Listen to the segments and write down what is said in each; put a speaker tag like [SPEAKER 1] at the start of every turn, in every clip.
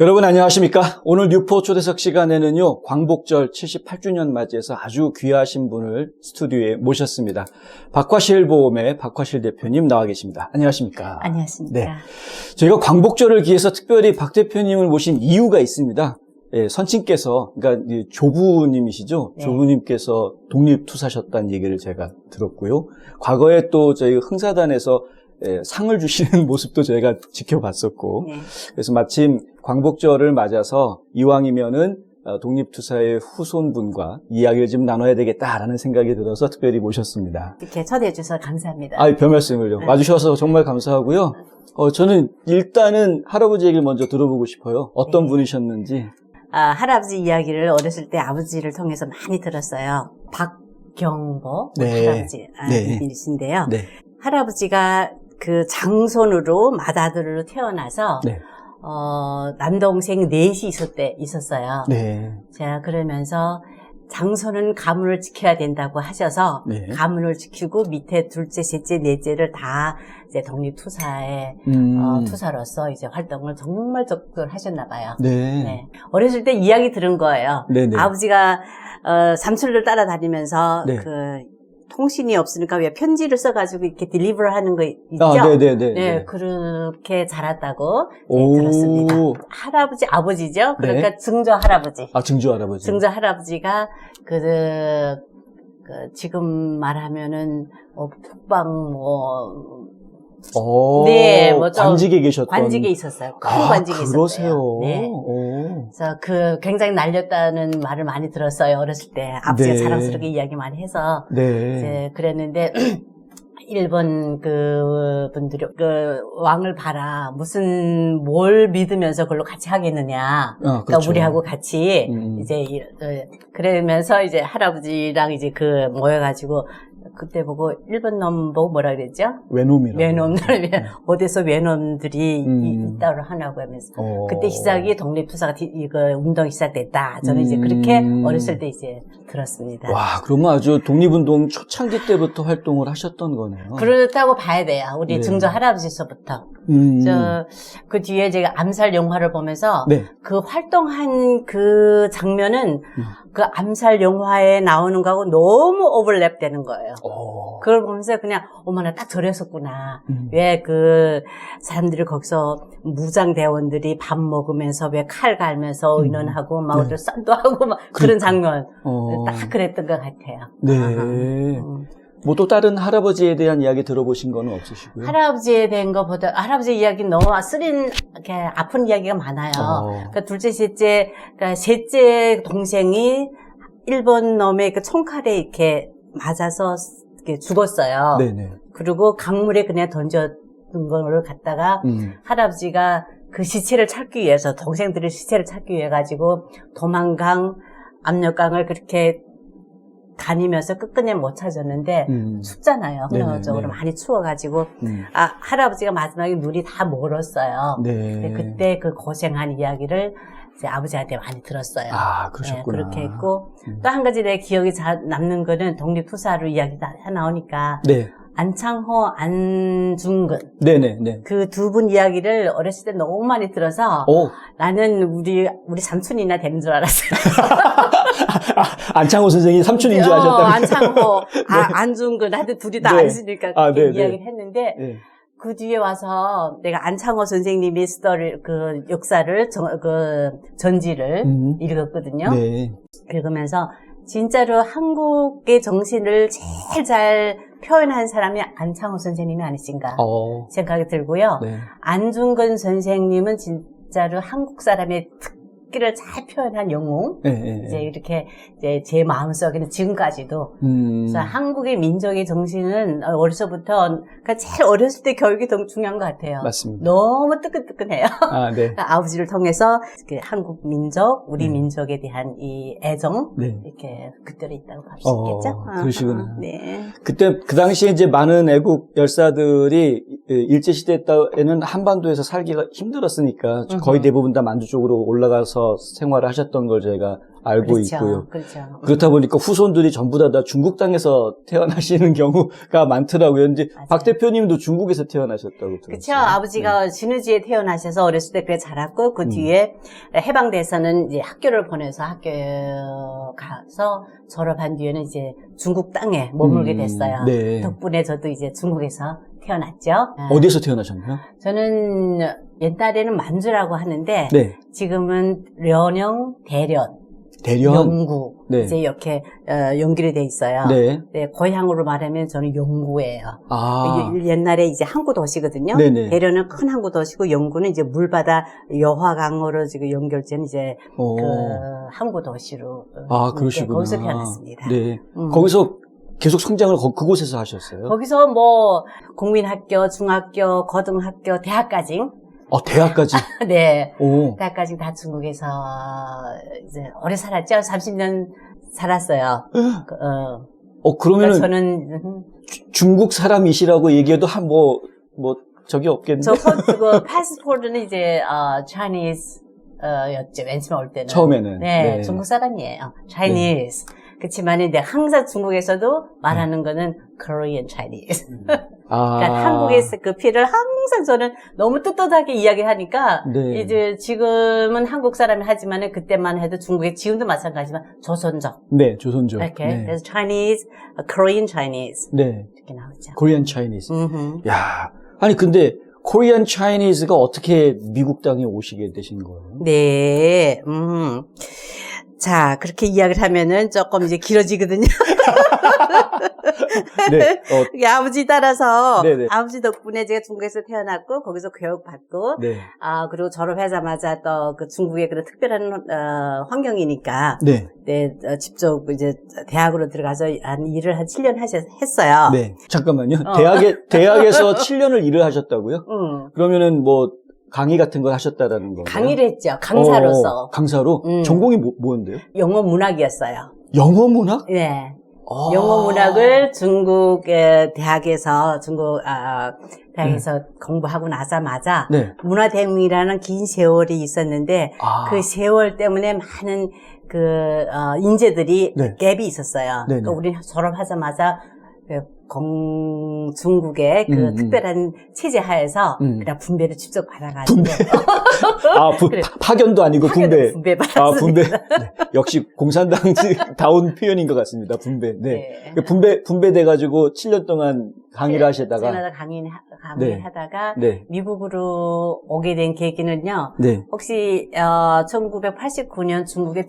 [SPEAKER 1] 여러분 안녕하십니까? 오늘 뉴포 초대석 시간에는요, 광복절 78주년 맞이해서 아주 귀하신 분을 스튜디오에 모셨습니다. 박화실 보험의 박화실 대표님 나와 계십니다. 안녕하십니까?
[SPEAKER 2] 안녕하십니까?
[SPEAKER 1] 네. 저희가 광복절을 기해서 특별히 박 대표님을 모신 이유가 있습니다. 예, 선친께서, 그러니까 조부님이시죠?
[SPEAKER 2] 네. 조부님께서
[SPEAKER 1] 독립투사셨다는 얘기를 제가 들었고요. 과거에 또 저희 흥사단에서 상을 주시는 모습도 저희가 지켜봤었고,
[SPEAKER 2] 네.
[SPEAKER 1] 그래서 마침 광복절을 맞아서 이왕이면은 독립투사의 후손분과 이야기를 좀 나눠야 되겠다라는 생각이 들어서 특별히 모셨습니다.
[SPEAKER 2] 이렇게 초대해 주셔서 감사합니다.
[SPEAKER 1] 별 말씀을요.
[SPEAKER 2] 네.
[SPEAKER 1] 와주셔서 정말 감사하고요. 저는 일단은 할아버지 얘기를 먼저 들어보고 싶어요. 어떤
[SPEAKER 2] 네.
[SPEAKER 1] 분이셨는지.
[SPEAKER 2] 할아버지 이야기를 어렸을 때 아버지를 통해서 많이 들었어요. 박경보
[SPEAKER 1] 네.
[SPEAKER 2] 할아버지
[SPEAKER 1] 네.
[SPEAKER 2] 분이신데요.
[SPEAKER 1] 네.
[SPEAKER 2] 할아버지가 그 장손으로 맏아들로 태어나서
[SPEAKER 1] 네.
[SPEAKER 2] 남동생 넷이 있었어요.
[SPEAKER 1] 네.
[SPEAKER 2] 제가 그러면서 장손은 가문을 지켜야 된다고 하셔서
[SPEAKER 1] 네.
[SPEAKER 2] 가문을 지키고 밑에 둘째, 셋째, 넷째를 다 이제 독립투사에 투사로서 이제 활동을 정말 적극 하셨나 봐요.
[SPEAKER 1] 네.
[SPEAKER 2] 네. 어렸을 때 이야기 들은 거예요.
[SPEAKER 1] 네네.
[SPEAKER 2] 아버지가 삼촌을 따라다니면서
[SPEAKER 1] 네.
[SPEAKER 2] 그 통신이 없으니까 왜 편지를 써가지고 이렇게 딜리버를 하는 거 있죠?
[SPEAKER 1] 네네네.
[SPEAKER 2] 네, 그렇게 자랐다고 들었습니다. 할아버지, 아버지죠? 그러니까
[SPEAKER 1] 네.
[SPEAKER 2] 증조 할아버지.
[SPEAKER 1] 증조 할아버지.
[SPEAKER 2] 증조 할아버지가 지금 말하면은 북방 네,
[SPEAKER 1] 관직에 계셨던.
[SPEAKER 2] 관직에 있었어요. 큰 관직에
[SPEAKER 1] 그러세요.
[SPEAKER 2] 있었어요. 네. 그래서 굉장히 날렸다는 말을 많이 들었어요. 어렸을 때 아버지가
[SPEAKER 1] 네.
[SPEAKER 2] 자랑스럽게 이야기 많이 해서
[SPEAKER 1] 네.
[SPEAKER 2] 이제 그랬는데 일본 분들이 왕을 봐라. 뭘 믿으면서 그걸로 같이 하겠느냐.
[SPEAKER 1] 그렇죠.
[SPEAKER 2] 그러니까 우리하고 같이 이제 그러면서 이제 할아버지랑 이제 모여가지고 그때 보고 일본 놈 보고 뭐라 그랬죠?
[SPEAKER 1] 외놈이라고.
[SPEAKER 2] 외놈들 어디서 외놈들이 있다고 하냐고 하면서 그때 시작이 독립투사가 운동이 시작됐다. 저는 이제 그렇게 어렸을 때 이제 들었습니다.
[SPEAKER 1] 와, 그러면 아주 독립운동 초창기 때부터 활동을 하셨던 거네요.
[SPEAKER 2] 그렇다고 봐야 돼요. 우리
[SPEAKER 1] 네.
[SPEAKER 2] 증조 할아버지서부터. 그 뒤에 제가 암살 영화를 보면서
[SPEAKER 1] 네.
[SPEAKER 2] 그 활동한 그 장면은 그 암살 영화에 나오는 거하고 너무 오버랩 되는 거예요. 그걸 보면서 그냥 어머나 딱 저랬었구나. 왜 그 사람들이 거기서 무장대원들이 밥 먹으면서 왜 칼 갈면서 의논하고 막 어디 쌀도 하고 막 그런 장면 딱 그랬던 것 같아요.
[SPEAKER 1] 네. 뭐 또 다른 할아버지에 대한 이야기 들어보신 거는 없으시고요?
[SPEAKER 2] 할아버지에 대한 것보다 할아버지 이야기는 너무 이렇게 아픈 이야기가 많아요. 그러니까 둘째, 셋째, 그러니까 셋째 동생이 일본 놈의 그 총칼에 이렇게 맞아서 이렇게 죽었어요.
[SPEAKER 1] 네네.
[SPEAKER 2] 그리고 강물에 그냥 던져둔 거를 갖다가 할아버지가 그 시체를 찾기 위해서 동생들의 시체를 찾기 위해 가지고 도망강, 압력강을 그렇게 다니면서 끝끝내 못 찾았는데 춥잖아요. 흘러적으로 많이 추워가지고 할아버지가 마지막에 눈이 다 멀었어요.
[SPEAKER 1] 네.
[SPEAKER 2] 그때 그 고생한 이야기를 이제 아버지한테 많이 들었어요.
[SPEAKER 1] 그러셨구나.
[SPEAKER 2] 네, 그렇게 했고 또 한 가지 내 기억이 남는 거는 독립투사로 이야기 다 나오니까
[SPEAKER 1] 네.
[SPEAKER 2] 안창호, 안중근.
[SPEAKER 1] 네네.
[SPEAKER 2] 그 두 분 이야기를 어렸을 때 너무 많이 들어서 나는 우리 삼촌이나 되는 줄 알았어요.
[SPEAKER 1] 안창호 선생이 삼촌인 줄 아셨다고요?
[SPEAKER 2] 안창호, 안중근, 하여튼 둘이 다 안 쓰니까 이야기를 했는데, 그 뒤에 와서 내가 안창호 선생님의 그 역사를, 전지를 읽었거든요.
[SPEAKER 1] 네.
[SPEAKER 2] 읽으면서 진짜로 한국의 정신을 제일 잘 표현한 사람이 안창호 선생님이 아니신가 생각이 들고요.
[SPEAKER 1] 네.
[SPEAKER 2] 안중근 선생님은 진짜로 한국 사람의 특기를 잘 표현한 영웅. 이제 이렇게 이제 제 마음속에는 지금까지도. 그래서 한국의 민족의 정신은 어려서부터 그러니까 제일 어렸을 때 교육이 더 중요한 것 같아요.
[SPEAKER 1] 맞습니다.
[SPEAKER 2] 너무 뜨끈뜨끈해요.
[SPEAKER 1] 네.
[SPEAKER 2] 그러니까 아버지를 통해서 한국 민족, 우리 민족에 대한 이 애정 이렇게 그대로 있다고 볼 수 있겠죠.
[SPEAKER 1] 그러시구나.
[SPEAKER 2] 네.
[SPEAKER 1] 그때 그 당시에 이제 많은 애국 열사들이 일제시대 때에는 한반도에서 살기가 힘들었으니까 거의 대부분 다 만주 쪽으로 올라가서 생활을 하셨던 걸 저희가 알고
[SPEAKER 2] 그렇죠.
[SPEAKER 1] 있고요.
[SPEAKER 2] 그렇죠.
[SPEAKER 1] 그렇다 보니까 후손들이 전부 다 중국 땅에서 태어나시는 경우가 많더라고요. 이제
[SPEAKER 2] 맞아요.
[SPEAKER 1] 박 대표님도 중국에서 태어나셨다고 들었어요.
[SPEAKER 2] 그렇죠. 아버지가 진우지에 태어나셔서 어렸을 때 그래 자랐고 그 뒤에 해방돼서는 이제 학교를 보내서 학교 가서 졸업한 뒤에는 이제 중국 땅에 머물게 됐어요.
[SPEAKER 1] 네.
[SPEAKER 2] 덕분에 저도 이제 중국에서 태어났죠.
[SPEAKER 1] 어디에서 태어나셨나요?
[SPEAKER 2] 저는 옛날에는 만주라고 하는데
[SPEAKER 1] 네.
[SPEAKER 2] 지금은 련영, 대련,
[SPEAKER 1] 대련.
[SPEAKER 2] 영구
[SPEAKER 1] 네.
[SPEAKER 2] 이제 이렇게 연결이 돼 있어요.
[SPEAKER 1] 네.
[SPEAKER 2] 네, 고향으로 말하면 저는 영구예요.
[SPEAKER 1] 아.
[SPEAKER 2] 옛날에 이제 항구 도시거든요.
[SPEAKER 1] 네네.
[SPEAKER 2] 대련은 큰 항구 도시고 영구는 이제 물바다 여화강으로 지금 연결된 이제
[SPEAKER 1] 오.
[SPEAKER 2] 그 항구 도시로
[SPEAKER 1] 아, 그러시구나.
[SPEAKER 2] 거기서 태어났습니다.
[SPEAKER 1] 네. 거기서 계속 성장을 그곳에서 하셨어요?
[SPEAKER 2] 거기서 뭐 국민학교, 중학교, 고등학교, 대학까지
[SPEAKER 1] 대학까지.
[SPEAKER 2] 네.
[SPEAKER 1] 오.
[SPEAKER 2] 대학까지 다 중국에서 이제 오래 살았죠. 30년 살았어요.
[SPEAKER 1] 그러면은
[SPEAKER 2] 저는
[SPEAKER 1] 중국 사람이시라고 얘기해도 적이 없겠네.
[SPEAKER 2] 그 패스포트는 이제 Chinese 였죠. 맨 처음에 올 때는.
[SPEAKER 1] 처음에는.
[SPEAKER 2] 네, 중국 사람이에요. Chinese. 그렇지만 이제 항상 중국에서도 말하는 거는 Korean Chinese. 그러니까 한국에서 그 피를 항상 저는 너무 떳떳하게 이야기하니까
[SPEAKER 1] 네.
[SPEAKER 2] 이제 지금은 한국 사람이 하지만 그때만 해도 중국에 지금도 마찬가지지만 조선족.
[SPEAKER 1] 네, 조선족.
[SPEAKER 2] 이렇게
[SPEAKER 1] 네.
[SPEAKER 2] 그래서 Chinese, Korean Chinese
[SPEAKER 1] 네.
[SPEAKER 2] 이렇게 나오죠.
[SPEAKER 1] Korean Chinese. 야, 아니 근데 Korean Chinese가 어떻게 미국 땅에 오시게 되신 거예요?
[SPEAKER 2] 네, 자, 그렇게 이야기를 하면은 조금 이제 길어지거든요.
[SPEAKER 1] 네.
[SPEAKER 2] 이게 아버지 따라서,
[SPEAKER 1] 네네.
[SPEAKER 2] 아버지 덕분에 제가 중국에서 태어났고, 거기서 교육받고,
[SPEAKER 1] 네.
[SPEAKER 2] 그리고 졸업하자마자 또 그 중국의 그런 특별한, 환경이니까,
[SPEAKER 1] 네.
[SPEAKER 2] 네, 직접 이제 대학으로 들어가서 일을 한 7년 했어요.
[SPEAKER 1] 네. 잠깐만요. 대학에서 7년을 일을 하셨다고요? 그러면은 강의 같은 걸 하셨다라는 건가요?
[SPEAKER 2] 강의를 했죠. 강사로서.
[SPEAKER 1] 강사로? 전공이 뭐였는데요?
[SPEAKER 2] 영어 문학이었어요.
[SPEAKER 1] 영어 문학?
[SPEAKER 2] 네. 영어 문학을 중국의 대학에서 공부하고 나자마자
[SPEAKER 1] 네.
[SPEAKER 2] 문화대혁명이라는 긴 세월이 있었는데 그 세월 때문에 많은 인재들이
[SPEAKER 1] 네.
[SPEAKER 2] 갭이 있었어요. 그러니까 우리는 졸업하자마자 중국의 그 특별한 체제 하에서 그냥 분배를 직접 받아가지고.
[SPEAKER 1] 분배. 파견도 아니고 분배.
[SPEAKER 2] 분배 받았습니다.
[SPEAKER 1] 분배. 네. 역시 공산당다운 표현인 것 같습니다. 분배. 네.
[SPEAKER 2] 네.
[SPEAKER 1] 분배돼가지고 7년 동안 강의를 하시다가.
[SPEAKER 2] 강의를
[SPEAKER 1] 네.
[SPEAKER 2] 하다가
[SPEAKER 1] 네.
[SPEAKER 2] 미국으로 오게 된 계기는요.
[SPEAKER 1] 네.
[SPEAKER 2] 혹시 1989년 중국의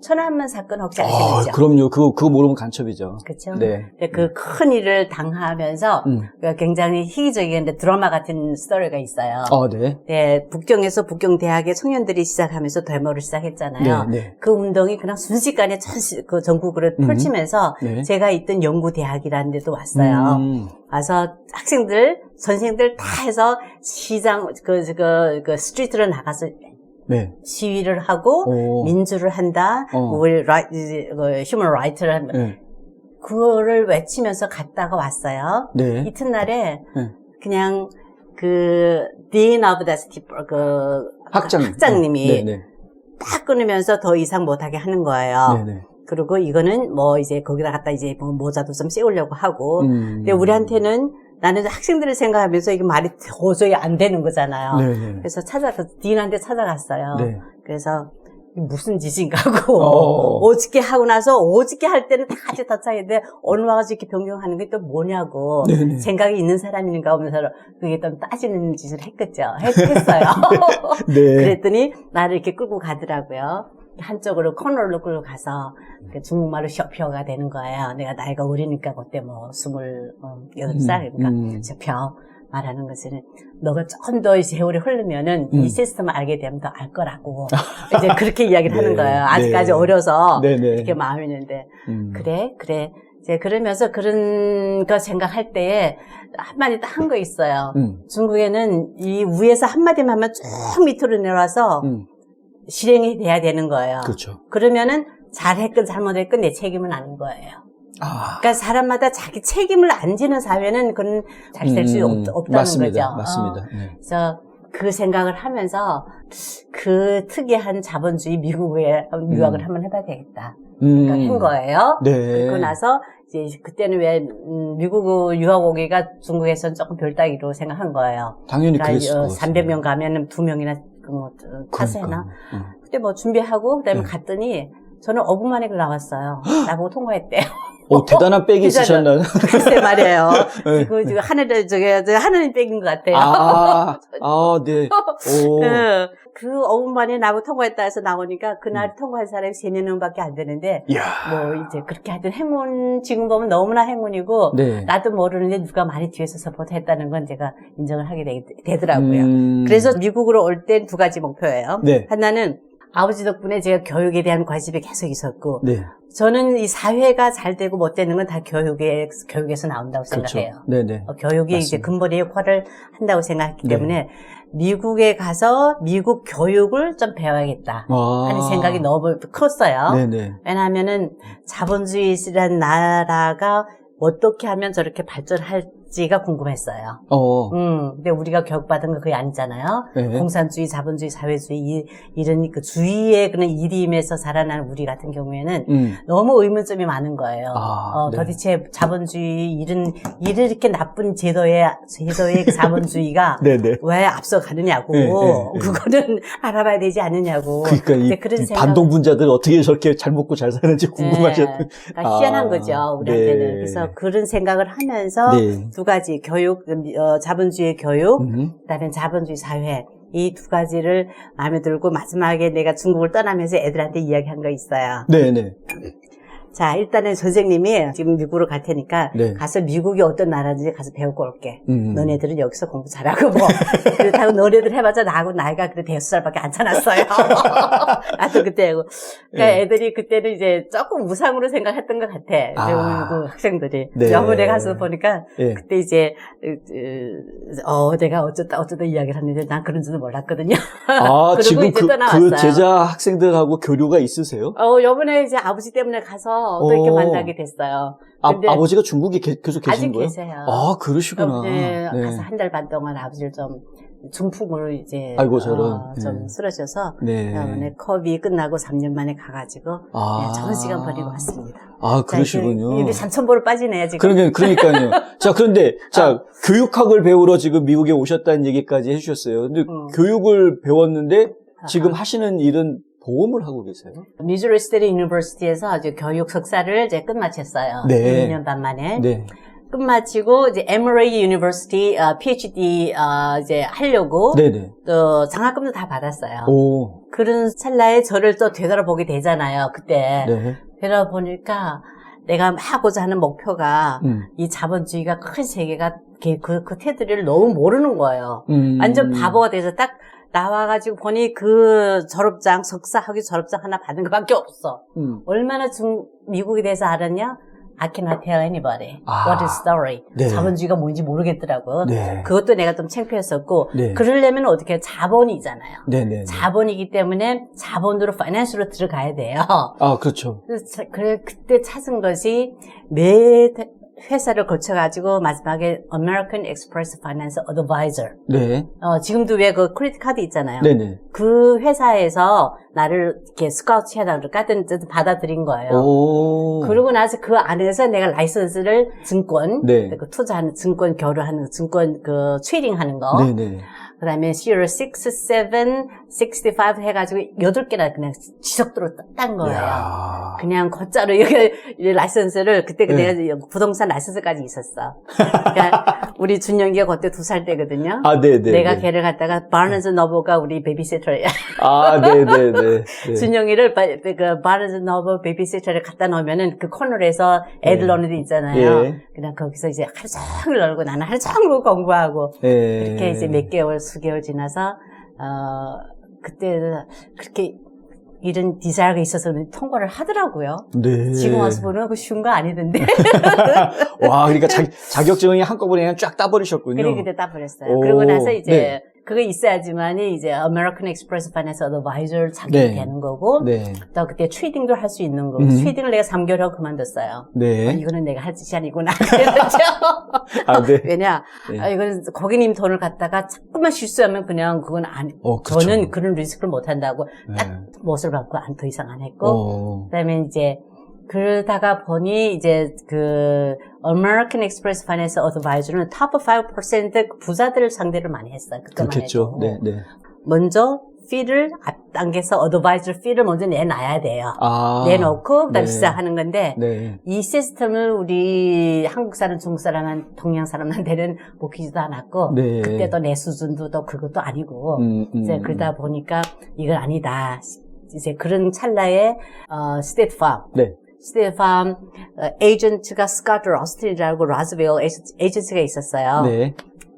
[SPEAKER 2] 천안문 사건 혹시 아시겠죠?
[SPEAKER 1] 그럼요. 그거 모르면 간첩이죠.
[SPEAKER 2] 그렇죠.
[SPEAKER 1] 네.
[SPEAKER 2] 그 큰 일을 당하면서 굉장히 희귀적인 드라마 같은 스토리가 있어요.
[SPEAKER 1] 네.
[SPEAKER 2] 네, 북경에서 북경 대학의 청년들이 시작하면서 데모를 시작했잖아요.
[SPEAKER 1] 네, 네.
[SPEAKER 2] 그 운동이 그냥 순식간에 그 전국으로 펼치면서
[SPEAKER 1] 네.
[SPEAKER 2] 제가 있던 연구대학이라는 데도 왔어요. 와서 학생들, 선생님들 다 해서 시장, 스트리트로 나가서
[SPEAKER 1] 네.
[SPEAKER 2] 시위를 하고 민주를 한다, 휴먼 라이트를 한다.
[SPEAKER 1] 네.
[SPEAKER 2] 그거를 외치면서 갔다가 왔어요.
[SPEAKER 1] 네.
[SPEAKER 2] 이튿날에
[SPEAKER 1] 네.
[SPEAKER 2] 그냥 Dean of the 학장님이
[SPEAKER 1] 네. 네.
[SPEAKER 2] 딱 끊으면서 더 이상 못하게 하는 거예요.
[SPEAKER 1] 네. 네.
[SPEAKER 2] 그리고 이거는 이제 거기다 갖다 이제 모자도 좀 씌우려고 하고. 근데 우리한테는 나는 학생들을 생각하면서 이게 말이 도저히 안 되는 거잖아요.
[SPEAKER 1] 네.
[SPEAKER 2] 그래서 딘한테 찾아갔어요.
[SPEAKER 1] 네.
[SPEAKER 2] 그래서 무슨 짓인가 하고 오직게 하고 나서 오직게 할 때는 다 같이 덧차인데 오늘 와가지고 이렇게 변경하는 게 또 뭐냐고
[SPEAKER 1] 네네.
[SPEAKER 2] 생각이 있는 사람인가 하면서 그게 좀 따지는 짓을 했어요.
[SPEAKER 1] 네.
[SPEAKER 2] 그랬더니 나를 이렇게 끌고 가더라고요. 한쪽으로 코너로 끌고 가서 중국말로 셔표가 되는 거예요. 내가 나이가 어리니까 그때 28살인가 셔표 말하는 것은 너가 조금 더 세월이 흐르면은 이 시스템을 알게 되면 더 알 거라고 이제 그렇게 이야기를 하는 거예요. 아직까지
[SPEAKER 1] 네.
[SPEAKER 2] 어려서
[SPEAKER 1] 네네.
[SPEAKER 2] 이렇게 마음이 있는데 그래 이제 그러면서 그런 거 생각할 때에 한마디 딱 한 거 있어요. 중국에는 이 위에서 한마디만 하면 쭉 밑으로 내려와서 실행이 돼야 되는 거예요.
[SPEAKER 1] 그렇죠.
[SPEAKER 2] 그러면은 잘했건 잘못했건 내 책임은 아닌 거예요. 그러니까 사람마다 자기 책임을 안 지는 사회는 그건 잘 될 수 없다는
[SPEAKER 1] 맞습니다.
[SPEAKER 2] 거죠.
[SPEAKER 1] 맞습니다.
[SPEAKER 2] 그래서 그 생각을 하면서 그 특이한 자본주의 미국에 유학을 한번 해봐야 되겠다. 그러니까 한 거예요.
[SPEAKER 1] 네.
[SPEAKER 2] 그러고 나서 이제 그때는 왜 미국 유학 오기가 중국에서는 조금 별따기로 생각한 거예요.
[SPEAKER 1] 당연히
[SPEAKER 2] 그러니까
[SPEAKER 1] 그랬을 것 같아요.
[SPEAKER 2] 300명 가면은 2명이나 타서 해나. 그때 뭐 준비하고 그다음에 갔더니 저는 5분 만에 나왔어요. 나보고 통과했대요.
[SPEAKER 1] 대단한 백이 있으셨나요?
[SPEAKER 2] 글쎄 말이에요.
[SPEAKER 1] 네.
[SPEAKER 2] 지금 하나님 백인 것 같아요.
[SPEAKER 1] 네.
[SPEAKER 2] 그 5분 만에 나보고 통과했다 해서 나오니까 그날 통과한 사람이 3명밖에 안 되는데,
[SPEAKER 1] 이야.
[SPEAKER 2] 뭐 이제 그렇게 하여튼 행운, 지금 보면 너무나 행운이고,
[SPEAKER 1] 네.
[SPEAKER 2] 나도 모르는데 누가 많이 뒤에서 서포트 했다는 건 제가 인정을 하게 되더라고요. 그래서 미국으로 올 땐 2가지 목표예요.
[SPEAKER 1] 네.
[SPEAKER 2] 하나는 아버지 덕분에 제가 교육에 대한 관심이 계속 있었고,
[SPEAKER 1] 네.
[SPEAKER 2] 저는 이 사회가 잘 되고 못 되는 건 다 교육에서 나온다고 생각해요.
[SPEAKER 1] 네네.
[SPEAKER 2] 교육이
[SPEAKER 1] 맞습니다.
[SPEAKER 2] 이제 근본의 역할을 한다고 생각했기 때문에 미국에 가서 미국 교육을 좀 배워야겠다 하는 생각이 너무 컸어요.
[SPEAKER 1] 네네.
[SPEAKER 2] 왜냐하면은 자본주의라는 나라가 어떻게 하면 저렇게 발전할지가 궁금했어요. 근데 우리가 교육받은 거 그게 아니잖아요.
[SPEAKER 1] 네.
[SPEAKER 2] 공산주의, 자본주의, 사회주의, 이런 그 주의의 그런 이림에서 자라난 우리 같은 경우에는 너무 의문점이 많은 거예요.
[SPEAKER 1] 네.
[SPEAKER 2] 도대체 자본주의, 이렇게 나쁜 제도의 그 자본주의가
[SPEAKER 1] 네네.
[SPEAKER 2] 왜 앞서가느냐고.
[SPEAKER 1] 네.
[SPEAKER 2] 그거는 알아봐야 되지 않느냐고.
[SPEAKER 1] 그러니까
[SPEAKER 2] 그런
[SPEAKER 1] 이 반동분자들 어떻게 저렇게 잘 먹고 잘 사는지 궁금하셨던.
[SPEAKER 2] 그러니까 희한한 거죠, 우리한테는.
[SPEAKER 1] 네.
[SPEAKER 2] 그래서 그런 생각을 하면서
[SPEAKER 1] 네.
[SPEAKER 2] 2가지 교육, 자본주의 교육, 그다음에 자본주의 사회, 이 2가지를 마음에 들고 마지막에 내가 중국을 떠나면서 애들한테 이야기한 거 있어요.
[SPEAKER 1] 네네.
[SPEAKER 2] 자, 일단은 선생님이 지금 미국으로 갈 테니까
[SPEAKER 1] 네.
[SPEAKER 2] 가서 미국이 어떤 나라인지 가서 배우고 올게. 너네들은 여기서 공부 잘하고 뭐 그렇다고 너네들 해봤자 나하고 나이가 그래 5살밖에 안 차놨어요. 나도 그때 그러니까
[SPEAKER 1] 네.
[SPEAKER 2] 애들이 그때는 이제 조금 우상으로 생각했던 것 같아. 그 학생들이.
[SPEAKER 1] 네.
[SPEAKER 2] 저번에 가서 보니까
[SPEAKER 1] 네.
[SPEAKER 2] 그때 이제 내가 어쩌다 이야기를 했는데 난 그런 줄은 몰랐거든요. 그리고
[SPEAKER 1] 지금
[SPEAKER 2] 이제 떠나왔어요.
[SPEAKER 1] 그 제자 학생들하고 교류가 있으세요?
[SPEAKER 2] 요번에 이제 아버지 때문에 가서 또 이렇게 만나게 됐어요. 근데
[SPEAKER 1] 아버지가 중국에 계속 계신
[SPEAKER 2] 아직
[SPEAKER 1] 거예요?
[SPEAKER 2] 계세요.
[SPEAKER 1] 그러시구나.
[SPEAKER 2] 네.
[SPEAKER 1] 네.
[SPEAKER 2] 가서 한 달 반 동안 아버지를 좀 중풍으로 이제
[SPEAKER 1] 아이고, 저런.
[SPEAKER 2] 좀
[SPEAKER 1] 네.
[SPEAKER 2] 쓰러져서
[SPEAKER 1] 네.
[SPEAKER 2] 컵이 끝나고 3년 만에 가가지고 좋은 시간 보내고 왔습니다.
[SPEAKER 1] 그러시군요.
[SPEAKER 2] 입이 산천보로 빠지네요 지금.
[SPEAKER 1] 그러니까요. 자, 그런데 교육학을 배우러 지금 미국에 오셨다는 얘기까지 해주셨어요. 근데 교육을 배웠는데 지금 하시는 일은 보험을 하고 계세요?
[SPEAKER 2] 미주리 스테이트 유니버시티에서 이제 교육 석사를 이제 끝마쳤어요.
[SPEAKER 1] 네.
[SPEAKER 2] 2년 반 만에.
[SPEAKER 1] 네.
[SPEAKER 2] 끝마치고 이제 에머레이 유니버시티 PhD 이제 하려고
[SPEAKER 1] 네네.
[SPEAKER 2] 또 장학금도 다 받았어요.
[SPEAKER 1] 오.
[SPEAKER 2] 그런 찰나에 저를 또 되돌아보게 되잖아요. 그때
[SPEAKER 1] 네.
[SPEAKER 2] 되돌아보니까 내가 하고자 하는 목표가 이 자본주의가 큰 세계가 그 테두리를 너무 모르는 거예요. 완전 바보가 돼서 딱 나와가지고 보니 그 석사학위 졸업장 하나 받은 것밖에 없어. 얼마나 미국에 대해서 알았냐? I cannot tell anybody what is story.
[SPEAKER 1] 네.
[SPEAKER 2] 자본주의가 뭔지 모르겠더라고.
[SPEAKER 1] 네.
[SPEAKER 2] 그것도 내가 좀 창피했었고,
[SPEAKER 1] 네.
[SPEAKER 2] 그러려면 어떻게 자본이잖아요.
[SPEAKER 1] 네네.
[SPEAKER 2] 자본이기 때문에 자본으로 파이낸스로 들어가야 돼요.
[SPEAKER 1] 그렇죠.
[SPEAKER 2] 그때 찾은 것이 매 회사를 거쳐가지고 마지막에 American Express Finance Advisor.
[SPEAKER 1] 네.
[SPEAKER 2] 지금도 왜 그 크레딧 카드 있잖아요.
[SPEAKER 1] 네네.
[SPEAKER 2] 그 회사에서 나를 이렇게 스카우트 해달라고 받아들인 거예요.
[SPEAKER 1] 오.
[SPEAKER 2] 그러고 나서 그 안에서 내가 라이선스를 증권,
[SPEAKER 1] 네.
[SPEAKER 2] 그 투자하는 증권 교류하는 증권 그 트레이딩 하는 거.
[SPEAKER 1] 네네.
[SPEAKER 2] 그 다음에 Series 6, 7, 65 해가지고 8개나 그냥 지속도로 딴 거예요.
[SPEAKER 1] 이야.
[SPEAKER 2] 그냥 곧자로 여기 라이선스를 그때
[SPEAKER 1] 네.
[SPEAKER 2] 내가 부동산 라이선스까지 있었어. 그러니까 우리 준영이가 그때 2살 때거든요.
[SPEAKER 1] 네네.
[SPEAKER 2] 내가 걔를 갖다가 바르즈 노버가 우리 베이비시터예요.
[SPEAKER 1] 네네네. 네.
[SPEAKER 2] 준영이를 그 바르즈 노버 베이비시터를 갖다 놓으면은 그 코너에서 애들 노는 데 있잖아요.
[SPEAKER 1] 예.
[SPEAKER 2] 그냥 거기서 이제 하루 종일 놀고 나는 하루 종일 공부하고
[SPEAKER 1] 예.
[SPEAKER 2] 이렇게 이제 몇 개월 수개월 지나서 그때 그렇게 이런 디자이어가 있어서 통과를 하더라고요.
[SPEAKER 1] 네.
[SPEAKER 2] 지금 와서 보면 그 쉬운 거 아니던데.
[SPEAKER 1] 와, 그러니까 자격증이 한꺼번에 그냥 쫙 따버리셨군요.
[SPEAKER 2] 그래, 그때 따버렸어요. 그러고 나서 이제
[SPEAKER 1] 네.
[SPEAKER 2] 그거 있어야지만이 이제 American Express Finance Advisor 자격이
[SPEAKER 1] 네.
[SPEAKER 2] 되는 거고,
[SPEAKER 1] 네.
[SPEAKER 2] 또 그때 트레이딩도 할 수 있는 거고, 트레이딩을 내가 3개월 하고 그만뒀어요.
[SPEAKER 1] 네.
[SPEAKER 2] 이거는 내가 할 짓이 아니구나. 그랬죠.
[SPEAKER 1] 아, 네.
[SPEAKER 2] 왜냐,
[SPEAKER 1] 네.
[SPEAKER 2] 이거는 고객님 돈을 갖다가 자꾸만 실수하면 그냥 그건
[SPEAKER 1] 그렇죠.
[SPEAKER 2] 저는 그런 리스크를 못 한다고
[SPEAKER 1] 네.
[SPEAKER 2] 딱 못을 받고 더 이상 안 했고, 그다음에 이제 그러다가 보니 이제 그 American Express Finance Advisor는 top 5% 부자들을 상대로 많이 했어요. 그때만
[SPEAKER 1] 그렇겠죠.
[SPEAKER 2] 해도.
[SPEAKER 1] 네, 네.
[SPEAKER 2] 먼저 fee를 앞당겨서 advisor fee를 먼저 내놔야 돼요.
[SPEAKER 1] 아.
[SPEAKER 2] 내놓고 그다음
[SPEAKER 1] 네.
[SPEAKER 2] 시작하는 건데
[SPEAKER 1] 네.
[SPEAKER 2] 이 시스템을 우리 한국 사람, 중국 사람, 동양 사람한테는 먹히지도 않았고
[SPEAKER 1] 네.
[SPEAKER 2] 그때도 내 수준도 또 그것도 아니고 이제 그러다 보니까 이건 아니다. 이제 그런 찰나에 스테이트 팜
[SPEAKER 1] 네.
[SPEAKER 2] 스테이트 팜 에이전트가 스카트 러스틴이라고 라즈빌 에이전트가 있었어요.
[SPEAKER 1] 네.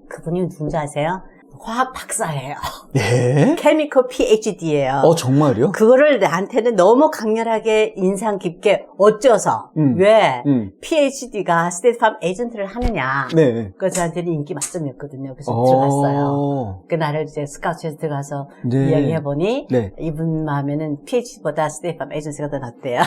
[SPEAKER 2] 그분이 누군지 아세요? 화학 박사예요.
[SPEAKER 1] 네.
[SPEAKER 2] 케미컬 PhD예요.
[SPEAKER 1] 정말요?
[SPEAKER 2] 그거를 나한테는 너무 강렬하게 인상 깊게 어째서 왜 PhD가 스테이트팜 에이전트를 하느냐.
[SPEAKER 1] 네.
[SPEAKER 2] 그거 저한테는 인기 만점이었거든요. 그래서 들어갔어요. 그 나를 이제 스카우트에서 들어가서
[SPEAKER 1] 네.
[SPEAKER 2] 이야기해보니
[SPEAKER 1] 네.
[SPEAKER 2] 이분 마음에는 PhD보다 스테이트팜 에이전트가 더 낫대요.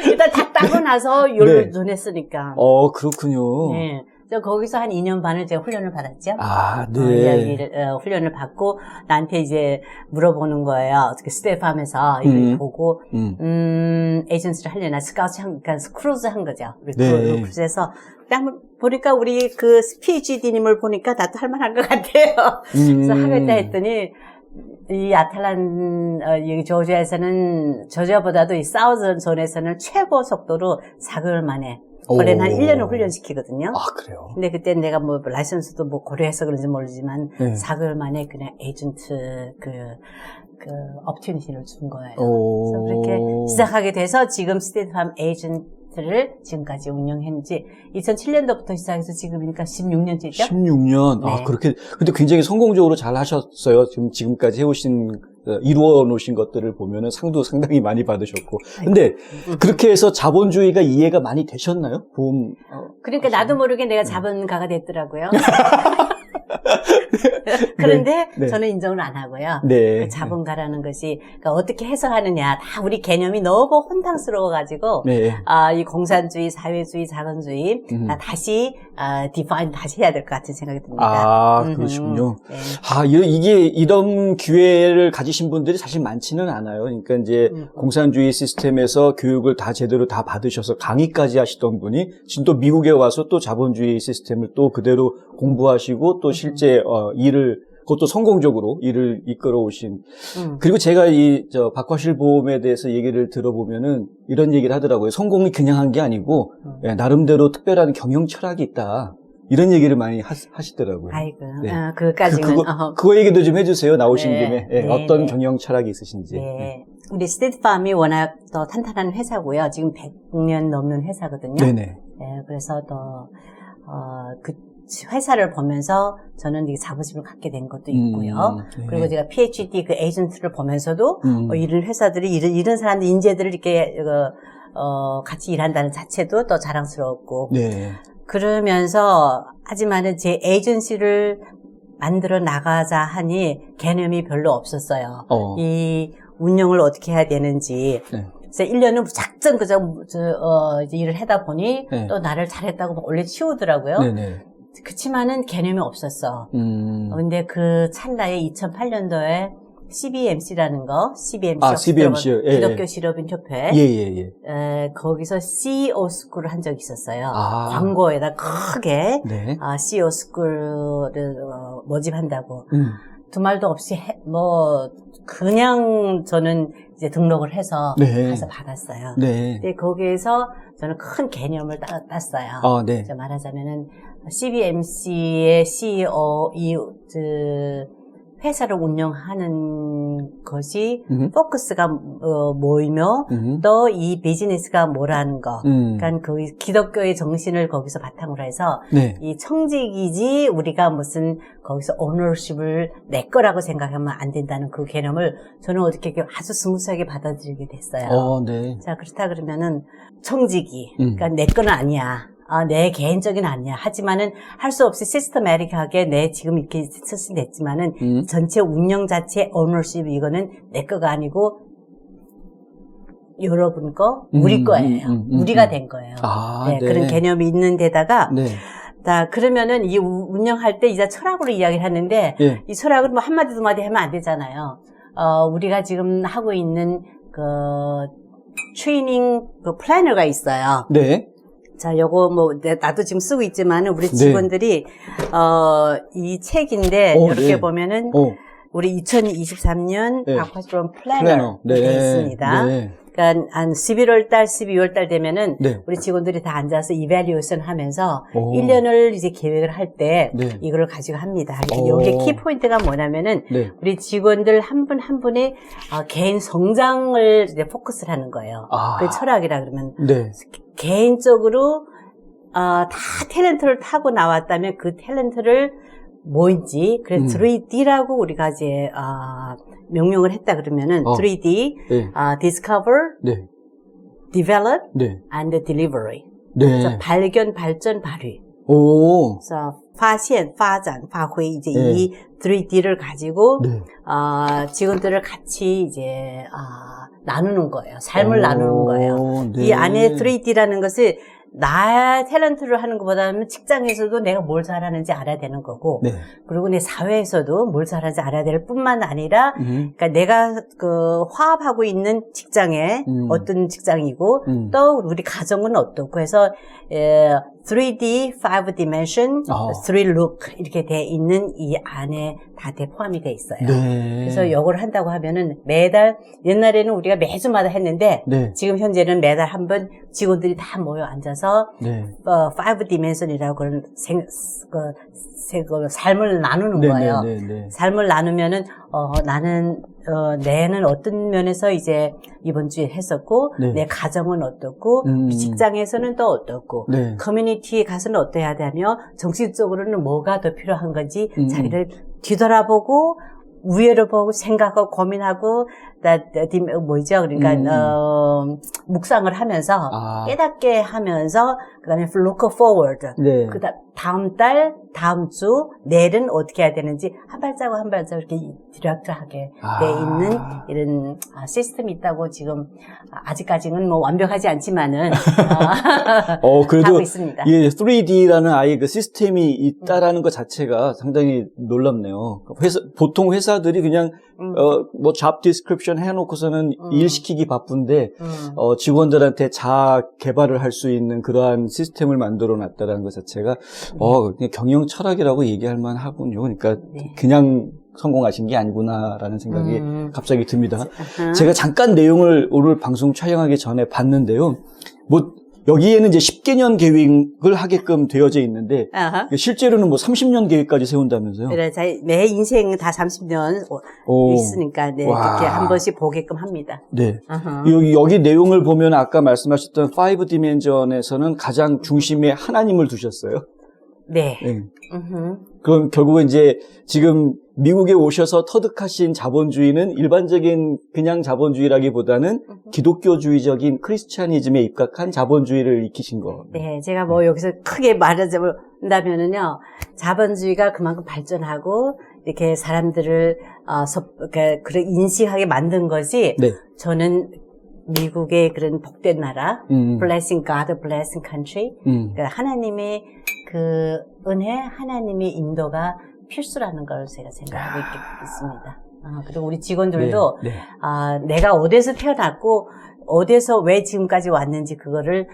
[SPEAKER 2] 일단 다 따고 나서 논했으니까.
[SPEAKER 1] 그렇군요.
[SPEAKER 2] 네. 거기서 한 2년 반을 제가 훈련을 받았죠.
[SPEAKER 1] 아, 네.
[SPEAKER 2] 훈련을 받고 나한테 이제 물어보는 거예요. 어떻게 스테이팜에서 이걸 보고 에이전시를 하려나 스카우트 그러니까 크루즈 한 거죠.
[SPEAKER 1] 네.
[SPEAKER 2] 크루즈에서 딱 보니까 우리 그 PhD님을 보니까 나도 할 만한 것 같아요. 그래서 하겠다 했더니 이 여기 조지아에서는 조지아보다도 이 사우전 존에서는 최고 속도로 4개월 만에 원래는 한 1년을 훈련시키거든요.
[SPEAKER 1] 아, 그래요?
[SPEAKER 2] 근데 그때 내가 뭐 라이선스도 뭐 고려해서 그런지 모르지만 4개월 만에 그냥 에이전트 그 업튜니티를 준 거예요. 그래서 그렇게 시작하게 돼서 지금 스테이트팜 에이전트를 지금까지 운영했는지 2007년도부터 시작해서 지금이니까 16년째죠?
[SPEAKER 1] 16년.
[SPEAKER 2] 네.
[SPEAKER 1] 아, 그렇게 근데 굉장히 성공적으로 잘 하셨어요. 지금까지 이루어 놓으신 것들을 보면은 상도 상당히 많이 받으셨고. 근데 그렇게 해서 자본주의가 이해가 많이 되셨나요? 보험.
[SPEAKER 2] 그러니까 나도 모르게 내가 자본가가 됐더라고요. 그런데
[SPEAKER 1] 네.
[SPEAKER 2] 저는 인정을 안 하고요.
[SPEAKER 1] 네.
[SPEAKER 2] 그 자본가라는 것이 그러니까 어떻게 해석하느냐. 다 우리 개념이 너무 혼탕스러워가지고
[SPEAKER 1] 네.
[SPEAKER 2] 이 공산주의, 사회주의, 자본주의 다 다시 디파인 다시 해야 될 것 같은 생각이 듭니다.
[SPEAKER 1] 아, 그러시군요.
[SPEAKER 2] 네.
[SPEAKER 1] 이런 기회를 가지신 분들이 사실 많지는 않아요. 그러니까 이제 공산주의 시스템에서 교육을 다 제대로 다 받으셔서 강의까지 하시던 분이 지금 또 미국에 와서 또 자본주의 시스템을 또 그대로 공부하시고 또 실제 그것도 성공적으로 일을 이끌어 오신. 그리고 제가 박화실 보험에 대해서 얘기를 들어보면은 이런 얘기를 하더라고요. 성공이 그냥 한 게 아니고 나름대로 특별한 경영 철학이 있다. 이런 얘기를 많이 하시더라고요.
[SPEAKER 2] 아이고,
[SPEAKER 1] 네.
[SPEAKER 2] 그거까지는.
[SPEAKER 1] 그거 얘기도 좀 해주세요. 나오신
[SPEAKER 2] 네.
[SPEAKER 1] 김에.
[SPEAKER 2] 네.
[SPEAKER 1] 어떤 경영 철학이 있으신지.
[SPEAKER 2] 네. 우리 스테이트팜이 워낙 더 탄탄한 회사고요. 지금 100년 넘는 회사거든요.
[SPEAKER 1] 네네.
[SPEAKER 2] 네, 그래서 그 회사를 보면서 저는 이게 자부심을 갖게 된 것도 있고요.
[SPEAKER 1] 네.
[SPEAKER 2] 그리고 제가 PhD 그 에이전트를 보면서도 이런 회사들이 이런 사람들 인재들을 이렇게 같이 일한다는 자체도 또 자랑스럽고.
[SPEAKER 1] 네.
[SPEAKER 2] 그러면서 하지만은 제 에이전시를 만들어 나가자 하니 개념이 별로 없었어요. 이 운영을 어떻게 해야 되는지.
[SPEAKER 1] 네.
[SPEAKER 2] 그래서 1년은 무작정 이제 일을 하다 보니
[SPEAKER 1] 네.
[SPEAKER 2] 또 나를 잘했다고 막 올려치우더라고요.
[SPEAKER 1] 네네.
[SPEAKER 2] 그치만은 개념이 없었어. 근데 그 찰나에 2008년도에 CBMC라는 거,
[SPEAKER 1] CBMC요. 예,
[SPEAKER 2] 기독교 실업인 협회.
[SPEAKER 1] 예.
[SPEAKER 2] 거기서 CEO 스쿨을 한 적이 있었어요.
[SPEAKER 1] 아.
[SPEAKER 2] 광고에다 크게
[SPEAKER 1] 네.
[SPEAKER 2] CEO 스쿨을 모집한다고. 두 말도 없이 그냥 저는 이제 등록을 해서
[SPEAKER 1] 네.
[SPEAKER 2] 가서 받았어요.
[SPEAKER 1] 네.
[SPEAKER 2] 근데 거기에서 저는 큰 개념을 땄어요.
[SPEAKER 1] 네.
[SPEAKER 2] 말하자면은 CBMC의 CEO 회사를 운영하는 것이 포커스가 뭐이며 또 이 비즈니스가 뭐라는 거. 그러니까 그 기독교의 정신을 거기서 바탕으로 해서
[SPEAKER 1] 네.
[SPEAKER 2] 이 청직이지 우리가 무슨 거기서 오너십을 내 거라고 생각하면 안 된다는 그 개념을 저는 어떻게 아주 스무스하게 받아들이게 됐어요.
[SPEAKER 1] 네.
[SPEAKER 2] 자, 그렇다 그러면은 청직이 그러니까 내 거는 아니야. 내 개인적인 아니야. 하지만은 할 수 없이 시스템ati하게 내 지금 이렇게 설치됐지만은 전체 운영 자체 ownership 이거는 내 거가 아니고 여러분 거, 우리 거예요. 우리가 된 거예요. 네,
[SPEAKER 1] 네.
[SPEAKER 2] 그런 개념이 있는 데다가
[SPEAKER 1] 네.
[SPEAKER 2] 자, 그러면은 이 운영할 때 이제 철학으로 이야기를 하는데
[SPEAKER 1] 예.
[SPEAKER 2] 이 철학을 뭐 한마디 두 마디 하면 안 되잖아요. 우리가 지금 하고 있는 그 트레이닝 그 플래너가 있어요.
[SPEAKER 1] 네.
[SPEAKER 2] 자, 요거 뭐 나도 지금 쓰고 있지만은 우리 직원들이 이 책인데 이렇게
[SPEAKER 1] 네.
[SPEAKER 2] 보면은 우리 2023년
[SPEAKER 1] 네.
[SPEAKER 2] 박화스러운 플래너
[SPEAKER 1] 네.
[SPEAKER 2] 돼 있습니다.
[SPEAKER 1] 네.
[SPEAKER 2] 그러니까 한 11월 달, 12월 달 되면은
[SPEAKER 1] 네.
[SPEAKER 2] 우리 직원들이 다 앉아서 이밸류에이션 하면서
[SPEAKER 1] 오.
[SPEAKER 2] 1년을 이제 계획을 할 때
[SPEAKER 1] 네.
[SPEAKER 2] 이거를 가지고 합니다.
[SPEAKER 1] 오.
[SPEAKER 2] 여기 키 포인트가 뭐냐면은
[SPEAKER 1] 네.
[SPEAKER 2] 우리 직원들 한 분 한 분의 개인 성장을 이제 포커스를 하는 거예요. 그 철학이라 그러면
[SPEAKER 1] 네.
[SPEAKER 2] 개인적으로 다 탤런트를 타고 나왔다면 그 탤런트를 뭐인지 그래서 3D라고 우리가 이제 명명을 했다 그러면은 3D
[SPEAKER 1] 네.
[SPEAKER 2] discover,
[SPEAKER 1] 네.
[SPEAKER 2] develop,
[SPEAKER 1] 네.
[SPEAKER 2] and delivery.
[SPEAKER 1] 네.
[SPEAKER 2] 그래서 발견, 발전, 발휘.
[SPEAKER 1] 오.
[SPEAKER 2] 그래서 发现, 发展, 发挥 이제
[SPEAKER 1] 네.
[SPEAKER 2] 이 3D를 가지고
[SPEAKER 1] 네.
[SPEAKER 2] 직원들을 같이 이제 나누는 거예요. 삶을 나누는 거예요.
[SPEAKER 1] 네.
[SPEAKER 2] 이 안에 3D라는 것을 나 탤런트를 하는 것보다는 직장에서도 내가 뭘 잘하는지 알아야 되는 거고,
[SPEAKER 1] 네.
[SPEAKER 2] 그리고 내 사회에서도 뭘 잘하는지 알아야 될 뿐만 아니라, 그러니까 내가 그 화합하고 있는 직장에 어떤 직장이고, 또 우리 가정은 어떻고 해서 3D, 5 dimension, 3 look 이렇게 돼 있는 이 안에 다 포함이 돼 있어요.
[SPEAKER 1] 네.
[SPEAKER 2] 그래서 이걸 한다고 하면은 매달 옛날에는 우리가 매주마다 했는데
[SPEAKER 1] 네.
[SPEAKER 2] 지금 현재는 매달 한 번 직원들이 다 모여 앉아서
[SPEAKER 1] 네.
[SPEAKER 2] 5 dimension이라고 그런 삶을 나누는
[SPEAKER 1] 네,
[SPEAKER 2] 거예요.
[SPEAKER 1] 네, 네, 네.
[SPEAKER 2] 삶을 나누면은 나는 내는 어떤 면에서 이제 이번 주에 했었고
[SPEAKER 1] 네.
[SPEAKER 2] 내 가정은 어떻고 직장에서는 또 어떻고
[SPEAKER 1] 네.
[SPEAKER 2] 커뮤니티에 가서는 어떠해야 되며 정신적으로는 뭐가 더 필요한 건지 자기를 뒤돌아보고 위에를 보고 생각하고 고민하고 뭐죠? 그러니까 묵상을 하면서 깨닫게 하면서 그다음에 look forward.
[SPEAKER 1] 네.
[SPEAKER 2] 그다음 다음 달, 다음 주, 내일은 어떻게 해야 되는지 한 발자국 한 발자국 이렇게 디렉트하게 돼 있는 이런 시스템이 있다고 지금 아직까지는 뭐 완벽하지 않지만은
[SPEAKER 1] 그래도
[SPEAKER 2] 하고 있습니다.
[SPEAKER 1] 예, 3D라는 아예 그 시스템이 있다라는 것 자체가 상당히 놀랍네요. 보통 회사들이 그냥 뭐 job description 해놓고서는 일 시키기 바쁜데 직원들한테 자아 개발을 할 수 있는 그러한 시스템을 만들어 놨다라는 것 자체가 그냥 경영 철학이라고 얘기할 만하군요. 그러니까 그냥 성공하신 게 아니구나라는 생각이 갑자기 듭니다. 제가 잠깐 내용을 오늘 방송 촬영하기 전에 봤는데요. 뭐 여기에는 이제 10개년 계획을 하게끔 되어져 있는데 실제로는 뭐 30년 계획까지 세운다면서요?
[SPEAKER 2] 그래, 내 인생 다 30년 있으니까 이렇게 한 번씩 보게끔 합니다.
[SPEAKER 1] 네. 여기 내용을 보면 아까 말씀하셨던 5 디멘전에서는 가장 중심에 하나님을 두셨어요.
[SPEAKER 2] 네.
[SPEAKER 1] 네. 그럼 결국은 이제 지금 미국에 오셔서 터득하신 자본주의는 일반적인 그냥 자본주의라기보다는 기독교주의적인 크리스찬이즘에 입각한 자본주의를 익히신 거.
[SPEAKER 2] 네, 제가 뭐 여기서 크게 말하자면은요, 자본주의가 그만큼 발전하고 이렇게 사람들을 그런 인식하게 만든 거지.
[SPEAKER 1] 네.
[SPEAKER 2] 저는 미국의 그런 복된 나라, blessing God, blessing country, 그러니까 하나님의 그 은혜, 하나님의 인도가 필수라는 걸 제가 생각하고 있습니다. 그리고 우리 직원들도
[SPEAKER 1] 네.
[SPEAKER 2] 내가 어디서 태어났고 어디서 왜 지금까지 왔는지 그거를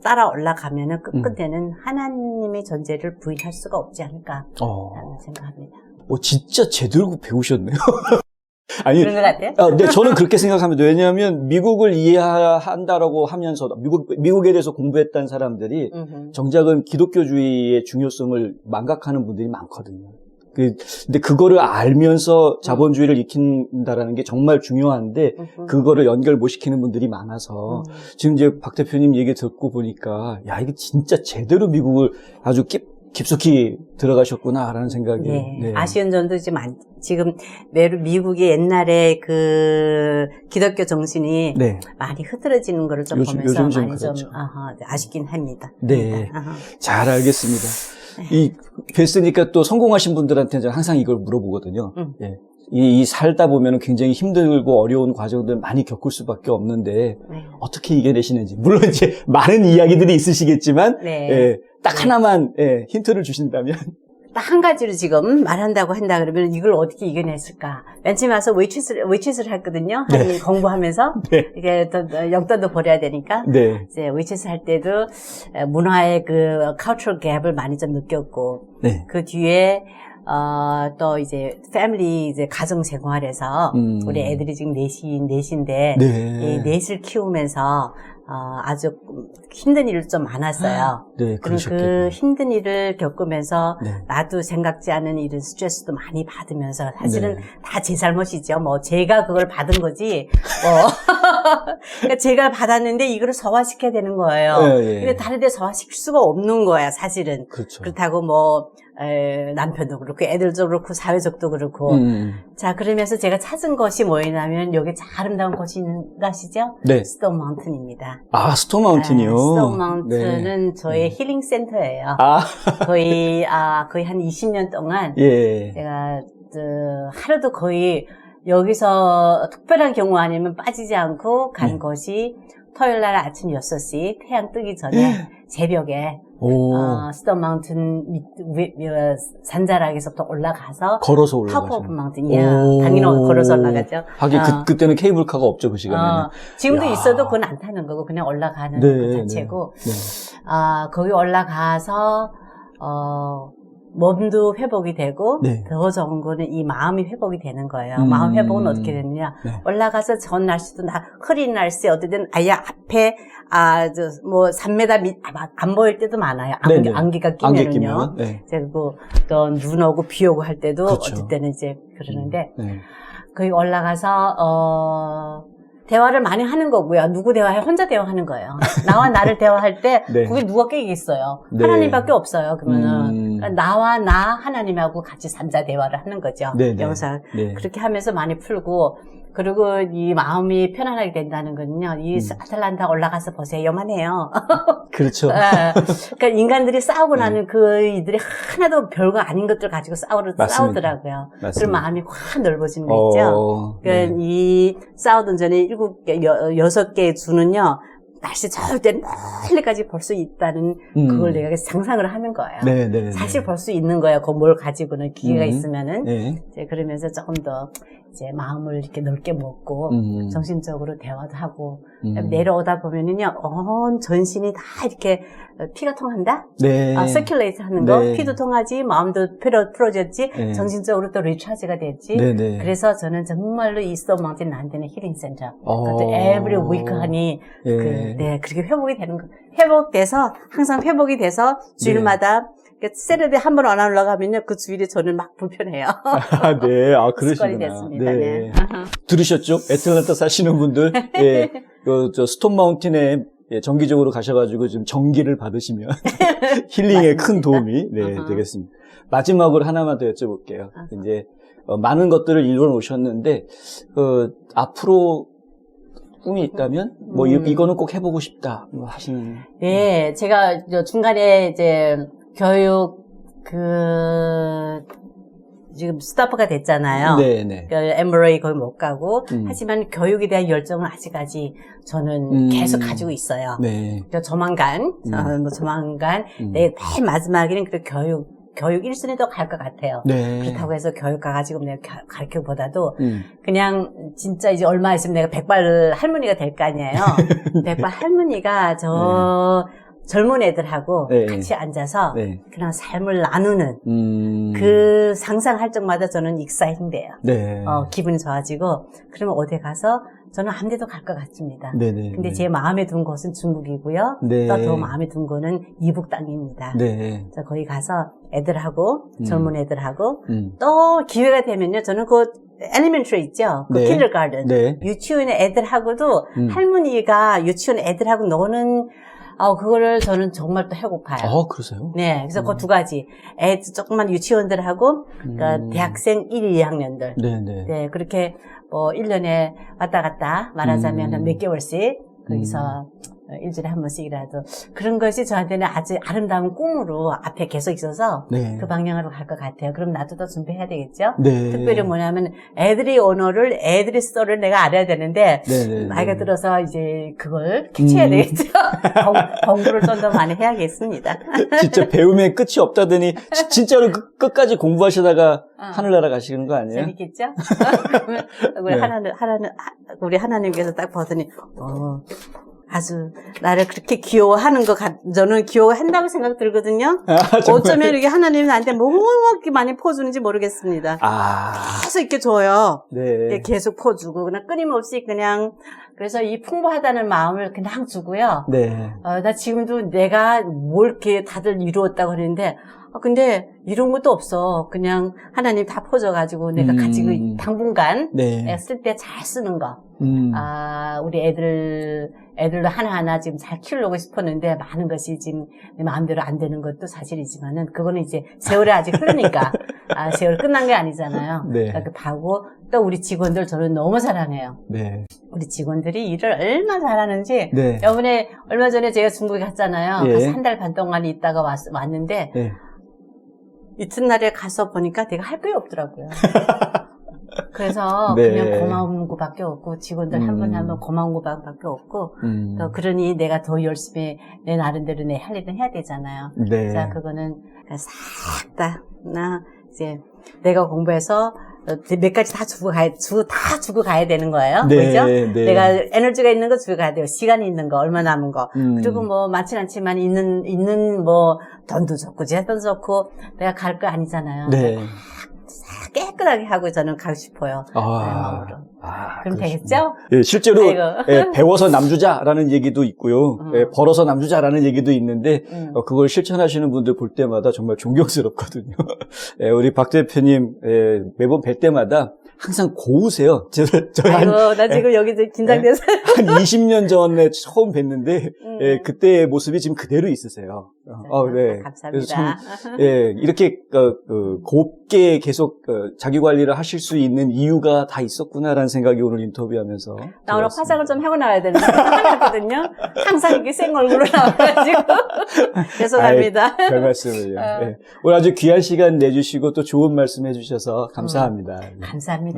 [SPEAKER 2] 따라 올라가면은 끝끝에는 하나님의 존재를 부인할 수가 없지 않을까라는 생각합니다.
[SPEAKER 1] 진짜 제대로 배우셨네요. 아니,
[SPEAKER 2] 그런 것 같아요?
[SPEAKER 1] 네, 저는 그렇게 생각합니다. 왜냐하면 미국을 이해한다라고 하면서도 미국에 대해서 공부했던 사람들이 정작은 기독교주의의 중요성을 망각하는 분들이 많거든요. 근데 그거를 알면서 자본주의를 익힌다라는 게 정말 중요한데 그거를 연결 못 시키는 분들이 많아서 지금 이제 박 대표님 얘기 듣고 보니까 야, 이게 진짜 제대로 미국을 아주 깊숙이 들어가셨구나라는 생각이.
[SPEAKER 2] 네.
[SPEAKER 1] 네.
[SPEAKER 2] 아시안전도 지금 미국의 옛날에 그 기독교 정신이
[SPEAKER 1] 네.
[SPEAKER 2] 많이 흐트러지는 거를 좀 보면서
[SPEAKER 1] 요즘 좀
[SPEAKER 2] 많이
[SPEAKER 1] 그렇죠.
[SPEAKER 2] 좀 아쉽긴 합니다.
[SPEAKER 1] 네.
[SPEAKER 2] 아하.
[SPEAKER 1] 잘 알겠습니다. 뵀으니까 또 성공하신 분들한테는 항상 이걸 물어보거든요. 예. 이 살다 보면 굉장히 힘들고 어려운 과정들 많이 겪을 수밖에 없는데
[SPEAKER 2] 네.
[SPEAKER 1] 어떻게 이겨내시는지. 물론 이제 많은 이야기들이 있으시겠지만
[SPEAKER 2] 네.
[SPEAKER 1] 예, 딱
[SPEAKER 2] 네.
[SPEAKER 1] 하나만 힌트를 주신다면.
[SPEAKER 2] 딱 한 가지로 지금 말한다고 한다 그러면 이걸 어떻게 이겨냈을까? 맨 처음에 와서 웨이트리스를 했거든요.
[SPEAKER 1] 네.
[SPEAKER 2] 공부하면서.
[SPEAKER 1] 네.
[SPEAKER 2] 이게 또 용돈도 벌어야 되니까.
[SPEAKER 1] 네.
[SPEAKER 2] 이제 웨이트리스 할 때도 문화의 그 cultural gap을 많이 좀 느꼈고.
[SPEAKER 1] 네.
[SPEAKER 2] 그 뒤에 또 이제 패밀리 이제 가정 생활에서 우리 애들이 지금 넷인데
[SPEAKER 1] 네.
[SPEAKER 2] 이 넷을 키우면서 아주 힘든 일이 좀 많았어요.
[SPEAKER 1] 네,
[SPEAKER 2] 그리고
[SPEAKER 1] 그러셨겠네요.
[SPEAKER 2] 그 힘든 일을 겪으면서
[SPEAKER 1] 네.
[SPEAKER 2] 나도 생각지 않은 이런 스트레스도 많이 받으면서 사실은
[SPEAKER 1] 네.
[SPEAKER 2] 다 제 잘못이죠. 뭐 제가 그걸 받은 거지. 그러니까 제가 받았는데 이거를 소화시켜야 되는 거예요.
[SPEAKER 1] 네,
[SPEAKER 2] 근데 다른 데 소화시킬 수가 없는 거야, 사실은.
[SPEAKER 1] 그렇죠.
[SPEAKER 2] 그렇다고 뭐 남편도 그렇고 애들도 그렇고 사회적도 그렇고. 자, 그러면서 제가 찾은 것이 뭐냐면 여기 아름다운 곳이 있는 거 아시죠?
[SPEAKER 1] 네.
[SPEAKER 2] 스톤 마운틴입니다.
[SPEAKER 1] 아, 스톤 마운틴이요?
[SPEAKER 2] 스톤 마운틴은
[SPEAKER 1] 네.
[SPEAKER 2] 저의 힐링 센터예요.
[SPEAKER 1] 아,
[SPEAKER 2] 거의 한 20년 동안
[SPEAKER 1] 예.
[SPEAKER 2] 제가 하루도 거의 여기서 특별한 경우 아니면 빠지지 않고 간 곳이 토요일 날 아침 6시 태양 뜨기 전에 새벽에 스톤 마운틴 산자락에서부터 올라가서
[SPEAKER 1] 걸어서
[SPEAKER 2] 탑
[SPEAKER 1] 올라가죠.
[SPEAKER 2] 오브 마운틴 당연히 걸어서 올라가죠.
[SPEAKER 1] 하긴 그때는 케이블카가 없죠, 그 시간에는.
[SPEAKER 2] 지금도
[SPEAKER 1] 야.
[SPEAKER 2] 있어도 그건 안 타는 거고 그냥 올라가는
[SPEAKER 1] 네,
[SPEAKER 2] 그 자체고
[SPEAKER 1] 네.
[SPEAKER 2] 거기 올라가서 몸도 회복이 되고
[SPEAKER 1] 네.
[SPEAKER 2] 더 좋은 거는 이 마음이 회복이 되는 거예요. 마음 회복은 어떻게 되느냐?
[SPEAKER 1] 네.
[SPEAKER 2] 올라가서 전 날씨도 흐린 날씨 어쨌든 아예 앞에 3m 안 보일 때도 많아요. 안개가 끼면은요.
[SPEAKER 1] 네.
[SPEAKER 2] 그리고 또 눈 오고 비 오고 할 때도
[SPEAKER 1] 그렇죠.
[SPEAKER 2] 어떨 때는 이제 그러는데
[SPEAKER 1] 네.
[SPEAKER 2] 거기 올라가서 대화를 많이 하는 거고요. 누구 대화해? 혼자 대화하는 거예요. 나와 나를 대화할 때
[SPEAKER 1] 네.
[SPEAKER 2] 그게 누가 깨겠어요.
[SPEAKER 1] 네.
[SPEAKER 2] 하나님밖에 없어요. 그러면은 그러니까 나와 나 하나님하고 같이 삼자 대화를 하는 거죠.
[SPEAKER 1] 네, 네.
[SPEAKER 2] 영상
[SPEAKER 1] 네.
[SPEAKER 2] 그렇게 하면서 많이 풀고 그리고 이 마음이 편안하게 된다는 건요. 이 아틀란타 올라가서 보세요. 요만해요.
[SPEAKER 1] 그렇죠.
[SPEAKER 2] 그러니까 인간들이 싸우고 나는 그 이들이 하나도 별거 아닌 것들 가지고 싸우더라고요.
[SPEAKER 1] 맞습니다.
[SPEAKER 2] 그런 마음이 확 넓어지는 거 있죠. 그러니까 이 싸우던 전에 6개의 주는요. 날씨 좋을 때 멀리까지 볼 수 있다는 그걸 내가 상상을 하는 거예요.
[SPEAKER 1] 네, 네,
[SPEAKER 2] 사실 볼 수 있는 거예요. 그 뭘 가지고는 기회가 있으면은.
[SPEAKER 1] 네.
[SPEAKER 2] 이제 그러면서 조금 더 이제 마음을 이렇게 넓게 먹고 정신적으로 대화도 하고 내려오다 보면은요, 온 전신이 다 이렇게 피가 통한다?
[SPEAKER 1] 네.
[SPEAKER 2] 서큘레이트 하는 거.
[SPEAKER 1] 네.
[SPEAKER 2] 피도 통하지, 마음도 풀어졌지,
[SPEAKER 1] 네.
[SPEAKER 2] 정신적으로 또 리차지가 됐지.
[SPEAKER 1] 네, 네.
[SPEAKER 2] 그래서 저는 정말로 이 스톤 마운틴 나한테는 힐링 센터. 그것도 every week 하니,
[SPEAKER 1] 네.
[SPEAKER 2] 그렇게 회복이 되는 거. 회복돼서, 항상 회복이 돼서 주일마다 세르데 한 번 안 올라가면요, 그 주일에 저는 막 불편해요.
[SPEAKER 1] 아, 네. 아,
[SPEAKER 2] 습관이
[SPEAKER 1] 그러시구나.
[SPEAKER 2] 됐습니다. 네.
[SPEAKER 1] 들으셨죠? 애틀랜타 사시는 분들. 예. 저 스톤 마운틴에 정기적으로 가셔가지고 좀 정기를 받으시면 힐링에 큰 도움이 되겠습니다. 마지막으로 하나만 더 여쭤볼게요. 이제 많은 것들을 이루어 놓으셨는데 앞으로 꿈이 있다면 뭐 이거는 꼭 해보고 싶다 뭐 하시는.
[SPEAKER 2] 네, 제가 중간에 이제 교육 지금 스타프가 됐잖아요.
[SPEAKER 1] 네네.
[SPEAKER 2] MRA 거의 못 가고 하지만 교육에 대한 열정은 아직까지 저는 계속 가지고 있어요.
[SPEAKER 1] 네.
[SPEAKER 2] 조만간 내 맨 마지막에는 그 교육 1순위도 갈 것 같아요.
[SPEAKER 1] 네.
[SPEAKER 2] 그렇다고 해서 교육 가가지고 내가 가르쳐보다도 그냥 진짜 이제 얼마 있으면 내가 백발 할머니가 될 거 아니에요. 백발 할머니가 젊은 애들하고 같이 앉아서 그냥 삶을 나누는 그 상상할 적마다 저는 익사이팅 돼요.
[SPEAKER 1] 네.
[SPEAKER 2] 기분이 좋아지고 그러면 어디 가서 저는 아무 데도 갈 것 같습니다.
[SPEAKER 1] 네네.
[SPEAKER 2] 근데 제 마음에 둔 곳은 중국이고요.
[SPEAKER 1] 네.
[SPEAKER 2] 또 더 마음에 둔 거는 이북 땅입니다.
[SPEAKER 1] 네.
[SPEAKER 2] 그래서 거기 가서 애들하고 젊은 애들하고 또 기회가 되면요. 저는 그 엘리멘터리 있죠. 그 킨더가든.
[SPEAKER 1] 네.
[SPEAKER 2] 유치원 애들하고도 할머니가 유치원 애들하고 노는 그거를 저는 정말 또 해고파요.
[SPEAKER 1] 그러세요?
[SPEAKER 2] 네, 그래서 그 두 가지. 조그만 유치원들하고, 그러니까 대학생 1, 2학년들.
[SPEAKER 1] 네네.
[SPEAKER 2] 네, 그렇게 뭐 1년에 왔다 갔다 말하자면 한 몇 개월씩 거기서 일주일에 한 번씩이라도 그런 것이 저한테는 아주 아름다운 꿈으로 앞에 계속 있어서
[SPEAKER 1] 네.
[SPEAKER 2] 그 방향으로 갈 것 같아요. 그럼 나도 더 준비해야 되겠죠?
[SPEAKER 1] 네.
[SPEAKER 2] 특별히 뭐냐면 애들이 언어를, 애들이 썰을 내가 알아야 되는데
[SPEAKER 1] 네네.
[SPEAKER 2] 나이가 들어서 이제 그걸 캐치해야 되겠죠? 공부를 좀 더 많이 해야겠습니다.
[SPEAKER 1] 진짜 배움에 끝이 없다더니 진짜로 끝까지 공부하시다가 하늘나라 가시는 거 아니에요?
[SPEAKER 2] 재밌겠죠? 우리
[SPEAKER 1] 네.
[SPEAKER 2] 우리 하나님께서 딱 보더니 아주 나를 그렇게 귀여워하는 저는 귀여워한다고 생각 들거든요. 어쩌면 이렇게 하나님이 나한테 뭐 그렇게 많이 퍼주는지 모르겠습니다. 계속 이렇게 줘요.
[SPEAKER 1] 네.
[SPEAKER 2] 계속 퍼주고 그냥 끊임없이 그냥 그래서 이 풍부하다는 마음을 그냥 주고요.
[SPEAKER 1] 네.
[SPEAKER 2] 나 지금도 내가 뭘 이렇게 다들 이루었다고 그러는데 근데 이런 것도 없어. 그냥 하나님 다 퍼줘가지고 내가 가지고 당분간
[SPEAKER 1] 네.
[SPEAKER 2] 쓸 때 잘 쓰는 거. 우리 애들도 하나하나 지금 잘 키우려고 싶었는데 많은 것이 지금 내 마음대로 안 되는 것도 사실이지만은 그거는 이제 세월이 아직 흐르니까 세월 끝난 게 아니잖아요.
[SPEAKER 1] 네.
[SPEAKER 2] 그러니까 하고 또 우리 직원들 저는 너무 사랑해요.
[SPEAKER 1] 네.
[SPEAKER 2] 우리 직원들이 일을 얼마나 잘하는지.
[SPEAKER 1] 네.
[SPEAKER 2] 이번에 얼마 전에 제가 중국에 갔잖아요.
[SPEAKER 1] 예.
[SPEAKER 2] 그래서 한 달 반 동안 있다가 왔는데
[SPEAKER 1] 네.
[SPEAKER 2] 이튿날에 가서 보니까 내가 할 게 없더라고요. 그래서
[SPEAKER 1] 네.
[SPEAKER 2] 그냥 고마운 것밖에 없고 직원들 한 번 한 번 고마운 것밖에 없고 또 그러니 내가 더 열심히 내 나름대로 내 할 일은 해야 되잖아요.
[SPEAKER 1] 네.
[SPEAKER 2] 자 그거는 싹 다 나 이제 내가 공부해서 몇 가지 다 주고 가야 되는 거예요.
[SPEAKER 1] 네,
[SPEAKER 2] 그죠?
[SPEAKER 1] 네.
[SPEAKER 2] 내가 에너지가 있는 거 주고 가야 돼요. 시간이 있는 거, 얼마 남은 거. 그리고 뭐 많진 않지만 있는 뭐 돈도 좋고 재산도 좋고 내가 갈 거 아니잖아요.
[SPEAKER 1] 네.
[SPEAKER 2] 깨끗하게 하고 저는 가고 싶어요. 마음으로. 그럼 되겠죠?
[SPEAKER 1] 예, 실제로
[SPEAKER 2] 아이고.
[SPEAKER 1] 배워서 남주자라는 얘기도 있고요. 벌어서 남주자라는 얘기도 있는데 그걸 실천하시는 분들 볼 때마다 정말 존경스럽거든요. 우리 박 대표님 매번 뵐 때마다 항상 고우세요.
[SPEAKER 2] 아이고, 나 지금 여기 긴장돼서.
[SPEAKER 1] 한 20년 전에 처음 뵀는데 그때의 모습이 지금 그대로 있으세요. 네. 그래서 참, 이렇게 곱게 계속 자기 관리를 하실 수 있는 이유가 다 있었구나라는 생각이 오늘 인터뷰하면서
[SPEAKER 2] 나 오늘 화장을 좀 하고 나와야 되는데 하거든요. 항상 이렇게 생 얼굴로 나와가지고 죄송합니다.
[SPEAKER 1] 별 말씀을요. 오늘 아주 귀한 시간 내주시고 또 좋은 말씀 해주셔서 감사합니다.
[SPEAKER 2] 감사합니다.